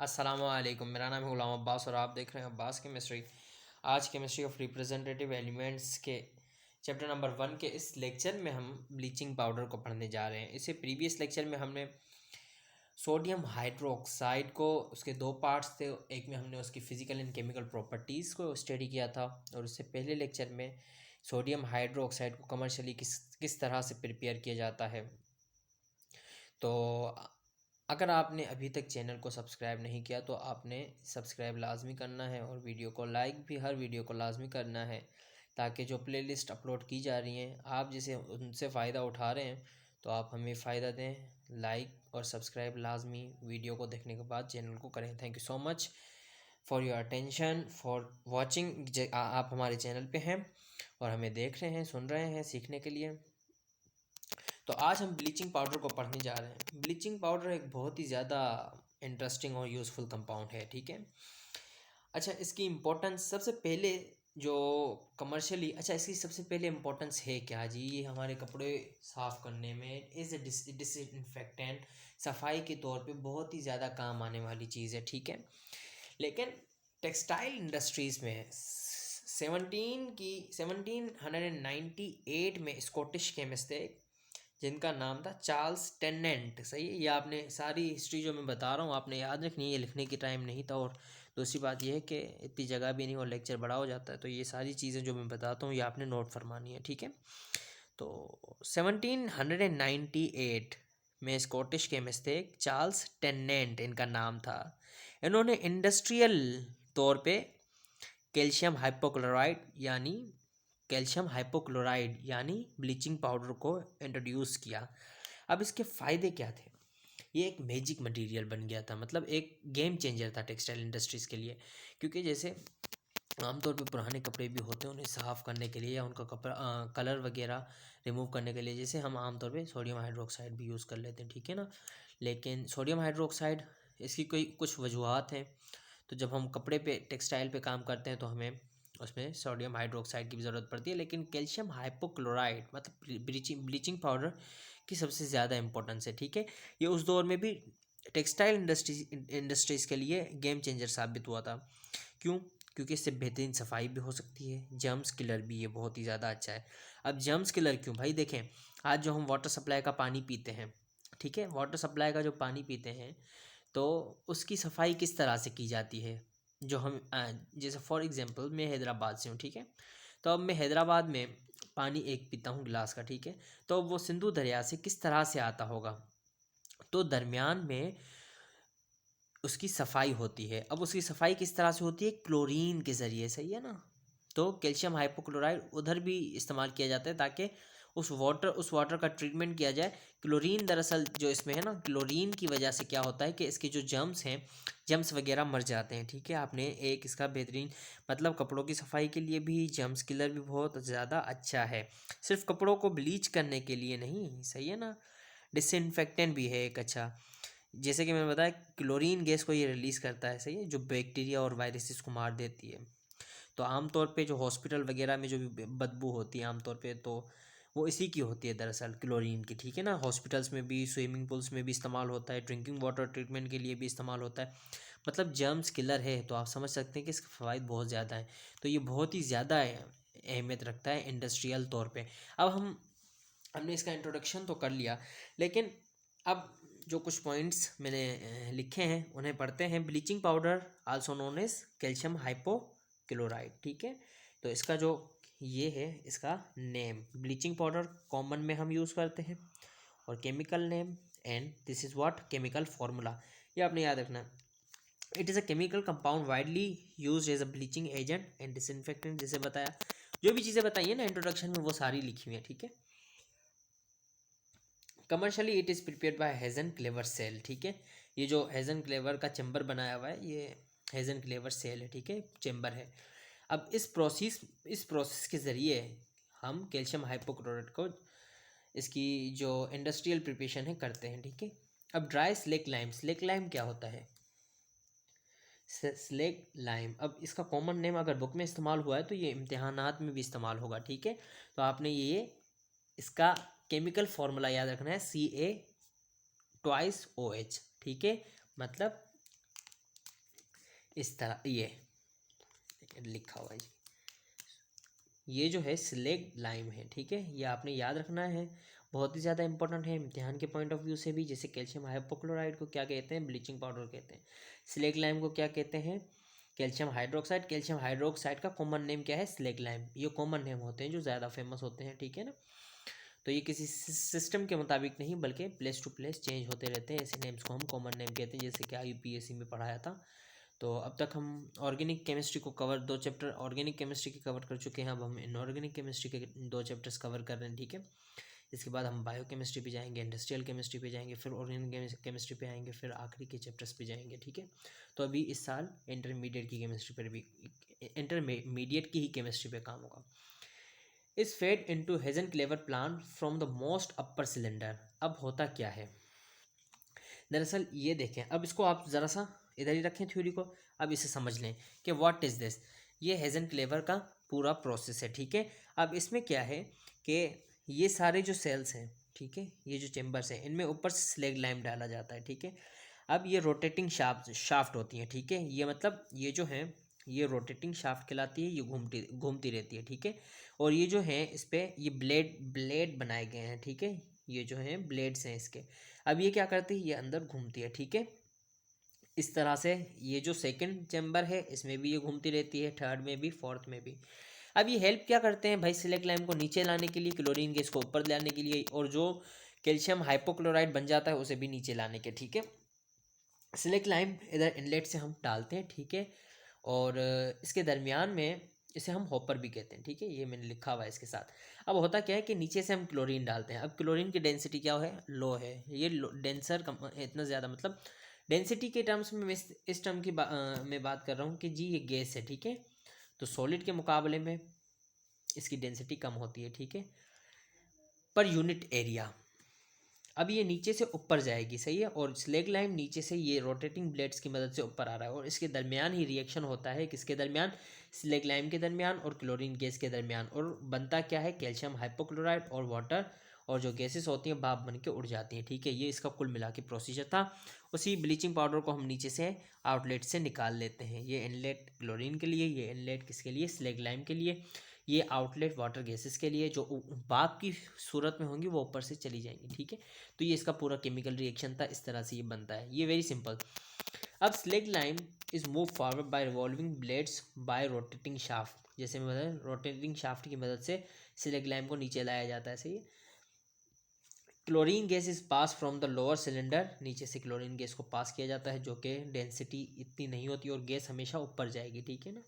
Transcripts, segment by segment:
अस्सलामुअलैकुम, मेरा नाम है गुलाम अब्बास और आप देख रहे हैं अब्बास केमिस्ट्री। आज केमिस्ट्री ऑफ रिप्रेजेंटेटिव एलिमेंट्स के चैप्टर नंबर 1 के इस लेक्चर में हम ब्लीचिंग पाउडर को पढ़ने जा रहे हैं। इससे प्रीवियस लेक्चर में हमने सोडियम हाइड्रोक्साइड को उसके दो पार्ट्स थे, एक में हमने उसकी फ़िज़िकल एंड केमिकल प्रॉपर्टीज़ को स्टडी किया था और उससे पहले लेक्चर में सोडियम हाइड्रोक्साइड को कमर्शियली किस किस तरह से प्रिपेयर किया जाता है। तो अगर आपने अभी तक चैनल को सब्सक्राइब नहीं किया तो आपने सब्सक्राइब लाजमी करना है और वीडियो को लाइक भी हर वीडियो को लाजमी करना है, ताकि जो प्लेलिस्ट अपलोड की जा रही हैं आप जिसे उनसे फ़ायदा उठा रहे हैं तो आप हमें फ़ायदा दें। लाइक और सब्सक्राइब लाजमी वीडियो को देखने के बाद चैनल को करें। Thank you so much for your attention for watching. आप हमारे चैनल पे हैं और हमें देख रहे हैं, सुन रहे हैं सीखने के लिए। तो आज हम ब्लीचिंग पाउडर को पढ़ने जा रहे हैं। ब्लीचिंग पाउडर एक बहुत ही ज़्यादा इंटरेस्टिंग और यूज़फुल कंपाउंड है, ठीक है। अच्छा, इसकी इम्पोर्टेंस सबसे पहले जो कमर्शियली, अच्छा इसकी सबसे पहले इम्पोर्टेंस है क्या जी? ये हमारे कपड़े साफ़ करने में एज ए डिसइंफेक्टेंट, सफाई के तौर पे बहुत ही ज़्यादा काम आने वाली चीज़ है, ठीक है। लेकिन टेक्सटाइल इंडस्ट्रीज़ में 1798 में स्कॉटिश केमिस्ट थे जिनका नाम था चार्ल्स टेनेंट। सही है, ये आपने सारी हिस्ट्री जो मैं बता रहा हूँ आपने याद रखनी है, ये लिखने की टाइम नहीं था। और दूसरी बात ये है कि इतनी जगह भी नहीं और लेक्चर बड़ा हो जाता है, तो ये सारी चीज़ें जो मैं बताता हूँ ये आपने नोट फरमानी है, ठीक है। तो 1798 में स्कॉटिश केमिस्ट थे चार्ल्स टेनेंट, इनका नाम था। इन्होंने इंडस्ट्रियल तौर पे कैल्शियम हाइपोक्लोराइड यानी ब्लीचिंग पाउडर को इंट्रोड्यूस किया। अब इसके फ़ायदे क्या थे? ये एक मैजिक मटेरियल बन गया था, मतलब एक गेम चेंजर था टेक्सटाइल इंडस्ट्रीज़ के लिए। क्योंकि जैसे आमतौर पे पुराने कपड़े भी होते हैं, उन्हें साफ़ करने के लिए या उनका कपड़ा कलर वगैरह रिमूव करने के लिए जैसे हम आमतौर पे सोडियम हाइड्रोक्साइड भी यूज़ कर लेते हैं, ठीक है ना। लेकिन सोडियम हाइड्रोक्साइड, इसकी कोई कुछ वजूहत हैं। तो जब हम कपड़े पे टेक्सटाइल पे काम करते हैं तो हमें उसमें सोडियम हाइड्रोक्साइड की भी ज़रूरत पड़ती है। लेकिन कैल्शियम हाइपोक्लोराइड मतलब ब्लीचिंग पाउडर की सबसे ज़्यादा इंपॉर्टेंस है, ठीक है। ये उस दौर में भी टेक्सटाइल इंडस्ट्रीज़ के लिए गेम चेंजर साबित हुआ था। क्यों? क्योंकि इससे बेहतरीन सफाई भी हो सकती है, जर्म्स किलर भी ये बहुत ही ज़्यादा अच्छा है। अब जर्म्स किलर क्यों भाई? देखें, आज जो हम वाटर सप्लाई का पानी पीते हैं, ठीक है, वाटर सप्लाई का जो पानी पीते हैं तो उसकी सफाई किस तरह से की जाती है? जो हम जैसे फॉर एग्जांपल मैं हैदराबाद से हूँ, ठीक है। तो अब मैं हैदराबाद में पानी एक पीता हूँ गिलास का, ठीक है। तो वो सिंधु दरिया से किस तरह से आता होगा? तो दरमियान में उसकी सफाई होती है। अब उसकी सफाई किस तरह से होती है? क्लोरीन के ज़रिए, सही है ना। तो कैल्शियम हाइपोक्लोराइड उधर भी इस्तेमाल किया जाता है ताकि उस वाटर का ट्रीटमेंट किया जाए। क्लोरीन दरअसल जो इसमें है ना, क्लोरीन की वजह से क्या होता है कि इसके जो जर्म्स हैं, जर्म्स वगैरह मर जाते हैं, ठीक है। आपने एक इसका बेहतरीन मतलब कपड़ों की सफाई के लिए भी जर्म्स किलर भी बहुत ज़्यादा अच्छा है, सिर्फ कपड़ों को ब्लीच करने के लिए नहीं, सही है ना। डिसइंफेक्टेंट भी है एक अच्छा, जैसे कि मैंने बताया क्लोरीन गैस को ये रिलीज़ करता है, सही है, जो बैक्टीरिया और वायरसेस को मार देती है। तो आमतौर पे जो हॉस्पिटल वगैरह में जो भी बदबू होती है आमतौर पे, तो वो इसी की होती है दरअसल, क्लोरीन की, ठीक है ना। हॉस्पिटल्स में भी, स्विमिंग पूल्स में भी इस्तेमाल होता है, ड्रिंकिंग वाटर ट्रीटमेंट के लिए भी इस्तेमाल होता है। मतलब जर्म्स किलर है, तो आप समझ सकते हैं कि इसके फ़वाइद बहुत ज़्यादा हैं। तो ये बहुत ही ज़्यादा अहमियत रखता है इंडस्ट्रियल तौर पर। अब हमने इसका इंट्रोडक्शन तो कर लिया, लेकिन अब जो कुछ पॉइंट्स मैंने लिखे हैं उन्हें पढ़ते हैं। Bleaching powder also known as calcium hypochloride, ठीक है। तो इसका जो ये है इसका नेम, ब्लीचिंग पाउडर कॉमन में हम यूज़ करते हैं, और chemical name and this is what chemical formula, ये आपने याद रखना है। It is a chemical compound widely use as a bleaching agent and disinfectant. जैसे बताया, जो भी चीज़ें बताई है ना इंट्रोडक्शन में वो सारी लिखी हुई हैं, ठीक है। Commercially it is prepared by Hasenclever cell, ठीक है। ये जो हेजन क्लेवर का चैम्बर बनाया हुआ है ये हेजन क्लेवर सेल है, ठीक है, चैम्बर है। अब इस प्रोसेस के ज़रिए हम कैल्शियम हाइपोक्लोराइड को इसकी जो इंडस्ट्रियल प्रिपरेशन है करते हैं, ठीक है। अब ड्राई स्लेक लाइम क्या होता है? स्लेक लाइम, अब इसका कॉमन नेम अगर बुक में इस्तेमाल हुआ है तो ये इम्तिहानात में भी इस्तेमाल होगा, ठीक है। तो आपने ये इसका केमिकल फार्मूला याद रखना है, Ca2OH, ठीक है। मतलब इस तरह ये लिखा हुआ है जी, ये जो है स्लेग लाइम है, ठीक है, ये आपने याद रखना है, बहुत ही ज़्यादा इंपॉर्टेंट है इम्तिहान के पॉइंट ऑफ व्यू से भी। जैसे कैल्शियम हाइपोक्लोराइड को क्या कहते हैं, ब्लीचिंग पाउडर कहते हैं। स्लेग लाइम को क्या कहते हैं, कैल्शियम हाइड्रोक्साइड। कैल्शियम हाइड्रोक्साइड का कॉमन नेम क्या है, स्लेग लाइम। ये कॉमन नेम होते हैं जो ज़्यादा फेमस होते हैं, ठीक है ना। तो ये किसी सिस्टम के मुताबिक नहीं बल्कि प्लेस टू प्लेस चेंज होते रहते हैं, ऐसे नेम्स को हम कॉमन नेम कहते हैं, जैसे कि यूपीएससी में पढ़ाया था। तो अब तक हम ऑर्गेनिक केमिस्ट्री को कवर, 2 चैप्टर ऑर्गेनिक केमिस्ट्री के कवर कर चुके हैं। अब हम इनऑर्गेनिक केमिस्ट्री के 2 चैप्टर्स कवर कर रहे हैं, ठीक है। इसके बाद हम बायो केमिस्ट्री पे जाएंगे, इंडस्ट्रियल केमिस्ट्री पे जाएंगे, फिर ऑर्गेनिक केमिस्ट्री पे आएंगे, फिर आखिरी के चैप्टर्स पे जाएंगे, ठीक है। तो अभी इस साल इंटरमीडिएट की केमिस्ट्री पर भी, इंटरमीडिएट की ही केमिस्ट्री पे काम होगा। Is fed into Hasenclever plant from the most upper cylinder. अब होता क्या है, दरअसल ये देखें, अब इसको आप ज़रा सा इधर ही रखें थ्योरी को, अब इसे समझ लें कि व्हाट इज़ दिस। ये हेजन क्लेवर का पूरा प्रोसेस है, ठीक है। अब इसमें क्या है कि ये सारे जो सेल्स हैं, ठीक है, ये जो चेम्बर्स हैं, इनमें ऊपर से स्लेग लाइम डाला जाता है, ठीक है। अब ये रोटेटिंग शाफ्ट होती हैं, ठीक है, ये मतलब ये जो है ये रोटेटिंग शाफ्ट कहलाती है, ये घूमती घूमती रहती है, ठीक है। और ये जो है इस पर ये ब्लेड ब्लेड बनाए गए हैं, ठीक है, ये जो है ब्लेड्स हैं इसके। अब ये क्या करती है, ये अंदर घूमती है, ठीक है, इस तरह से। ये जो सेकंड चैम्बर है इसमें भी ये घूमती रहती है, थर्ड में भी, फोर्थ में भी। अब ये हेल्प क्या करते हैं भाई, सिलेक्ट लाइम को नीचे लाने के लिए, क्लोरीन गैस को ऊपर लाने के लिए, और जो कैल्शियम हाइपोक्लोराइड बन जाता है उसे भी नीचे लाने के, ठीक है। सिलेक्ट लाइम इधर इनलेट से हम डालते हैं, ठीक है, और इसके दरमियान में इसे हम हॉपर भी कहते हैं, ठीक है, ये मैंने लिखा हुआ है इसके साथ। अब होता क्या है कि नीचे से हम क्लोरीन डालते हैं। अब क्लोरीन की डेंसिटी क्या है, लो है, ये डेंसर इतना ज़्यादा, मतलब डेंसिटी के टर्म्स में मैं इस टर्म की मैं बात कर रहा हूँ कि जी ये गैस है, ठीक है। तो सॉलिड के मुकाबले में इसकी डेंसिटी कम होती है, ठीक है, पर यूनिट एरिया। अब ये नीचे से ऊपर जाएगी, सही है, और स्लेग लाइम नीचे से ये रोटेटिंग ब्लेड्स की मदद से ऊपर आ रहा है, और इसके दरमियान ही रिएक्शन होता है, किसके दरमियान, स्लेग लाइम के दरमियान और क्लोरीन गैस के दरमियान, और बनता क्या है, कैल्शियम हाइपोक्लोराइड और वाटर, और जो गैसेस होती हैं भाप बन के उड़ जाती हैं, ठीक है। ये इसका कुल मिला के प्रोसीजर था। उसी ब्लीचिंग पाउडर को हम नीचे से आउटलेट से निकाल लेते हैं। ये इनलेट क्लोरीन के लिए, ये इनलेट किसके लिए, स्लेग लाइम के लिए, ये आउटलेट वाटर गैसेस के लिए, जो भाप की सूरत में होंगी वो ऊपर से चली जाएंगी, ठीक है। तो ये इसका पूरा केमिकल रिएक्शन था, इस तरह से ये बनता है, ये वेरी सिंपल। अब slaked lime is move forward bye revolving blades bye rotating shaft. जैसे मैं बताया, रोटेटिंग शाफ्ट की मदद से स्लेग लाइम को नीचे लाया जाता है, सही है। Chlorine gas is pass from the lower cylinder, नीचे से क्लोरीन गैस को पास किया जाता है, जो कि डेंसिटी इतनी नहीं होती और गैस हमेशा ऊपर जाएगी, ठीक है ना।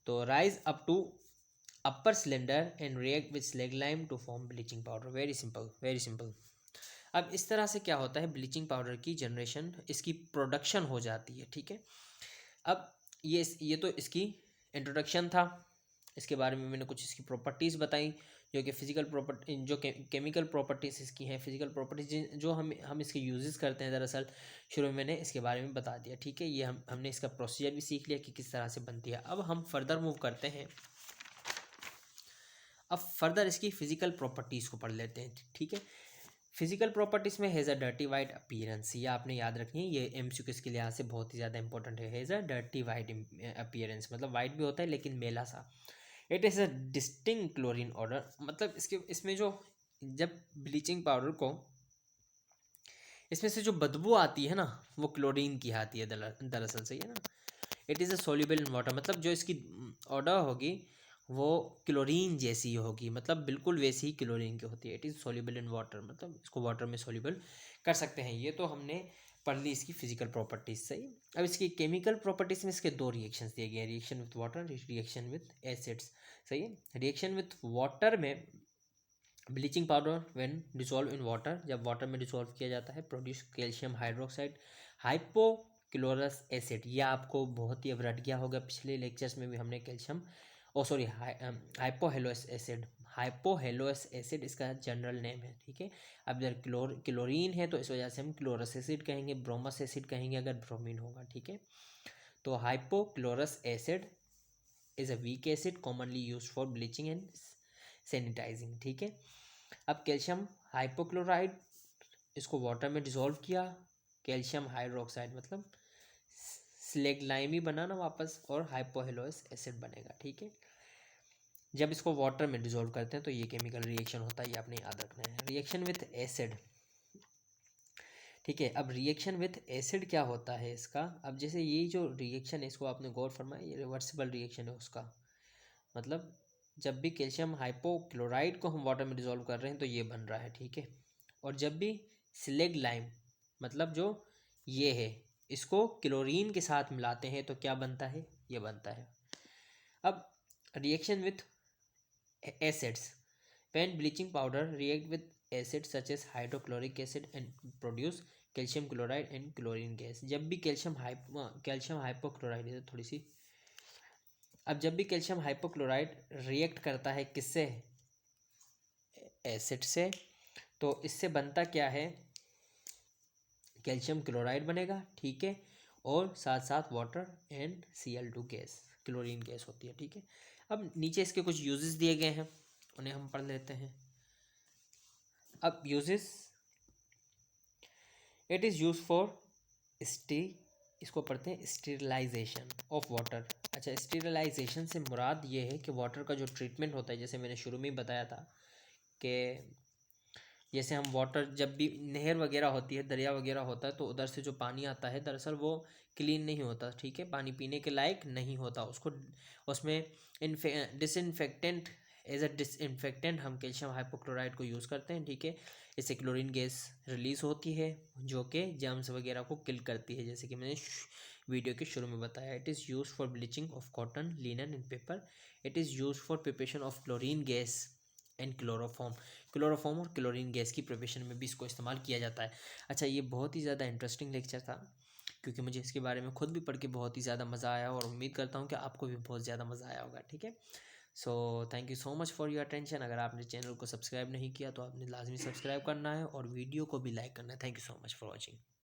तो rise up to upper cylinder and react with slag lime to form bleaching powder. Very simple, very simple. अब इस तरह से क्या होता है, ब्लीचिंग पाउडर की जनरेशन, इसकी प्रोडक्शन हो जाती है, ठीक है। अब ये तो इसकी इंट्रोडक्शन था, इसके बारे में मैंने कुछ इसकी प्रॉपर्टीज़ बताई, जो कि फिजिकल प्रॉपर्टी, जो केमिकल प्रॉपर्टीज़ इसकी हैं, फिजिकल प्रॉपर्टीज जो हम इसके यूजेस करते हैं, दरअसल शुरू में मैंने इसके बारे में बता दिया, ठीक है। ये हमने इसका प्रोसीजर भी सीख लिया कि किस तरह से बनती है। अब हम फर्दर मूव करते हैं, अब फर्दर इसकी फिजिकल प्रॉपर्टीज़ को पढ़ लेते हैं, ठीक है। फिजिकल प्रॉपर्टीज में has a dirty white appearance, ये आपने याद रखनी है, ये एमसीक्यू के लिहाज से बहुत ही ज़्यादा इंपॉर्टेंट है। Has a dirty white appearance, मतलब वाइट भी होता है लेकिन मेला सा। It is a distinct chlorine order, मतलब इसमें जो, जब ब्लीचिंग पाउडर को, इसमें से जो बदबू आती है ना, वो क्लोरीन की आती है दरअसल, सही है ना। It is a soluble in water, मतलब जो इसकी ऑर्डर होगी वो क्लोरीन जैसी होगी, मतलब बिल्कुल वैसी ही क्लोरीन की होती है। It is soluble in water, मतलब इसको वाटर में सोल्यूबल कर सकते हैं। ये तो हमने पढ़ ली इसकी फिजिकल प्रॉपर्टीज, सही। अब इसकी केमिकल प्रॉपर्टीज में इसके 2 रिएक्शंस दिए गए हैं, reaction with water, reaction with acids, सही है। रिएक्शन विथ वाटर में bleaching powder when dissolve in water, जब वाटर में डिसॉल्व किया जाता है, produce calcium hydroxide hypochlorous acid. यह आपको बहुत ही अब रट गया होगा, पिछले लेक्चर्स में भी हमने कैल्शियम, ओ सॉरी, हाइपोहेलोस एसिड, हाइपोहेलोस एसिड इसका जनरल नेम है, ठीक है। अब इधर क्लोरीन है तो इस वजह से हम क्लोरस एसिड कहेंगे, ब्रोमस एसिड कहेंगे अगर ब्रोमीन होगा, ठीक है। तो hypochlorous acid is a weak acid commonly use for bleaching and sanitising, ठीक है। अब कैल्शियम हाइपोक्लोराइड, इसको वाटर में डिसॉल्व किया, कैल्शियम हाइड्रोक्साइड मतलब स्लेग लाइम ही बना ना वापस, और हाइपोहेलोइस एसिड बनेगा। ठीक है, जब इसको वाटर में डिसॉल्व करते हैं तो ये केमिकल रिएक्शन होता है, ये आपने याद रखना है। रिएक्शन विथ एसिड, ठीक है। अब रिएक्शन विथ एसिड क्या होता है इसका, अब जैसे ये जो रिएक्शन है इसको आपने गौर फरमाया, ये रिवर्सिबल रिएक्शन है उसका, मतलब जब भी कैल्शियम हाइपोक्लोराइड को हम वाटर में डिसॉल्व कर रहे हैं तो ये बन रहा है। ठीक है, और जब भी स्लेग लाइम, मतलब जो ये है, इसको क्लोरीन के साथ मिलाते हैं तो क्या बनता है, ये बनता है। अब reaction with acids, when bleaching powder react with acids such as hydrochloric acid and produce calcium chloride and chlorine gas। जब भी कैल्शियम हाइपोक्लोराइड है थोड़ी सी, अब जब भी कैल्शियम हाइपोक्लोराइड रिएक्ट करता है किससे, एसिड से, तो इससे बनता क्या है, कैल्शियम क्लोराइड बनेगा। ठीक है, और साथ साथ water and Cl2 gas, chlorine gas होती है। ठीक है, अब नीचे इसके कुछ यूजेस दिए गए हैं, उन्हें हम पढ़ लेते हैं। अब uses, it is use for इसको पढ़ते हैं स्टेरिलाइजेशन ऑफ वाटर। अच्छा, स्टेरिलाइजेशन से मुराद ये है कि वाटर का जो ट्रीटमेंट होता है, जैसे मैंने शुरू में ही बताया था कि जैसे हम वाटर, जब भी नहर वगैरह होती है, दरिया वगैरह होता है, तो उधर से जो पानी आता है दरअसल वो क्लीन नहीं होता। ठीक है, पानी पीने के लायक नहीं होता, उसको उसमें डिसइंफेक्टेंट, एज अ डिसइंफेक्टेंट हम कैल्शियम हाइपोक्लोराइड को यूज़ करते हैं। ठीक है, इससे क्लोरीन गैस रिलीज़ होती है जो कि जर्म्स वगैरह को किल करती है, जैसे कि मैंने वीडियो के शुरू में बताया। It is use for bleaching of cotton, linen and paper. It is use for preparation of chlorine gas and chloroform और क्लोरीन गैस की प्रिपरेशन में भी इसको इस्तेमाल किया जाता है। अच्छा, ये बहुत ही ज़्यादा इंटरेस्टिंग लेक्चर था, क्योंकि मुझे इसके बारे में खुद भी पढ़ के बहुत ही ज़्यादा मज़ा आया, और उम्मीद करता हूँ कि आपको भी बहुत ज़्यादा मज़ा आया होगा। ठीक है, so thank you so much for your attention. अगर आपने चैनल को सब्सक्राइब नहीं किया तो आपने लाजमी सब्सक्राइब करना है, और वीडियो को भी लाइक करना है। Thank you so much for watching.